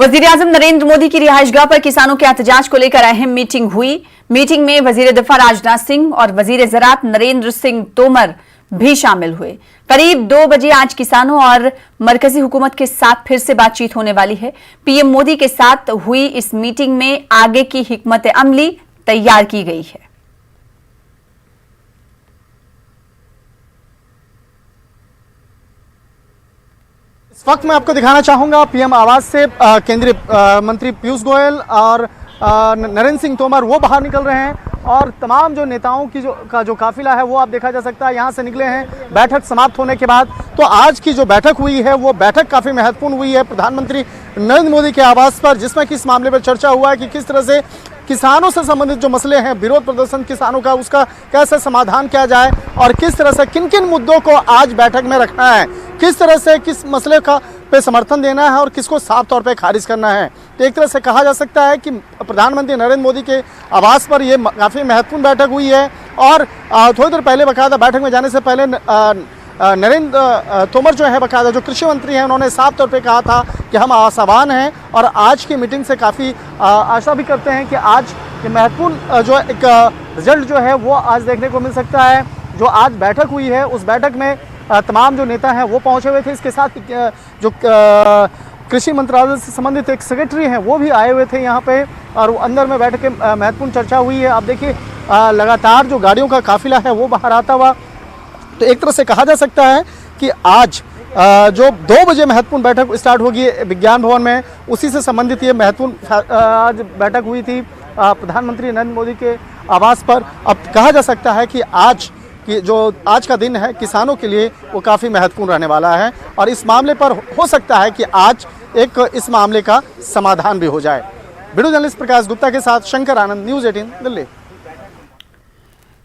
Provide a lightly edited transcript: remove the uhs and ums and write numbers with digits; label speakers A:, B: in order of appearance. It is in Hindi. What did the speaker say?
A: वजीर-ए-आजम नरेंद्र मोदी की रिहाइशगाह पर किसानों के एहतजाज को लेकर अहम मीटिंग हुई। मीटिंग में वजीर दफा राजनाथ सिंह और वजीर ज़राअत नरेंद्र सिंह तोमर भी शामिल हुए। करीब 2 बजे आज किसानों और मरकजी हुकूमत के साथ फिर से बातचीत होने वाली है। पीएम मोदी के साथ हुई इस मीटिंग में आगे की हिकमत अमली तैयार की गई है।
B: इस वक्त मैं आपको दिखाना चाहूंगा पीएम आवास से केंद्रीय मंत्री पीयूष गोयल और नरेंद्र सिंह तोमर वो बाहर निकल रहे हैं और तमाम जो नेताओं की जो काफिला है वो आप देखा जा सकता है यहाँ से निकले हैं बैठक समाप्त होने के बाद। तो आज की जो बैठक हुई है वो बैठक काफ़ी महत्वपूर्ण हुई है प्रधानमंत्री नरेंद्र मोदी के आवास पर, जिसमें कि इस मामले पर चर्चा हुआ है कि किस तरह से किसानों से संबंधित जो मसले हैं, विरोध प्रदर्शन किसानों का, उसका कैसे समाधान किया जाए और किस तरह से किन किन मुद्दों को आज बैठक में रखना है, किस तरह से किस मसले का पे समर्थन देना है और किसको साफ तौर पे खारिज करना है। तो एक तरह से कहा जा सकता है कि प्रधानमंत्री नरेंद्र मोदी के आवास पर ये काफ़ी महत्वपूर्ण बैठक हुई है। और थोड़ी देर पहले बकायदा बैठक में जाने से पहले नरेंद्र तोमर जो है बकायदा जो कृषि मंत्री हैं, उन्होंने साफ तौर पे कहा था कि हम आशावान हैं और आज की मीटिंग से काफ़ी आशा भी करते हैं कि आज ये महत्वपूर्ण जो एक रिजल्ट जो है वो आज देखने को मिल सकता है। जो आज बैठक हुई है उस बैठक में तमाम जो नेता हैं वो पहुंचे हुए थे। इसके साथ जो कृषि मंत्रालय से संबंधित एक सेक्रेटरी हैं वो भी आए हुए थे यहाँ पे और अंदर में बैठ के महत्वपूर्ण चर्चा हुई है। आप देखिए लगातार जो गाड़ियों का काफिला है वो बाहर आता हुआ। तो एक तरह से कहा जा सकता है कि आज जो 2 बजे महत्वपूर्ण बैठक स्टार्ट होगी विज्ञान भवन में, उसी से संबंधित ये महत्वपूर्ण आज बैठक हुई थी प्रधानमंत्री नरेंद्र मोदी के आवास पर। अब कहा जा सकता है कि आज का दिन है किसानों के लिए वो काफ़ी महत्वपूर्ण रहने वाला है और इस मामले पर हो सकता है कि आज इस मामले का समाधान भी हो जाए। वीडियो जर्नलिस्ट प्रकाश गुप्ता के साथ शंकर आनंद, न्यूज़ 18 दिल्ली।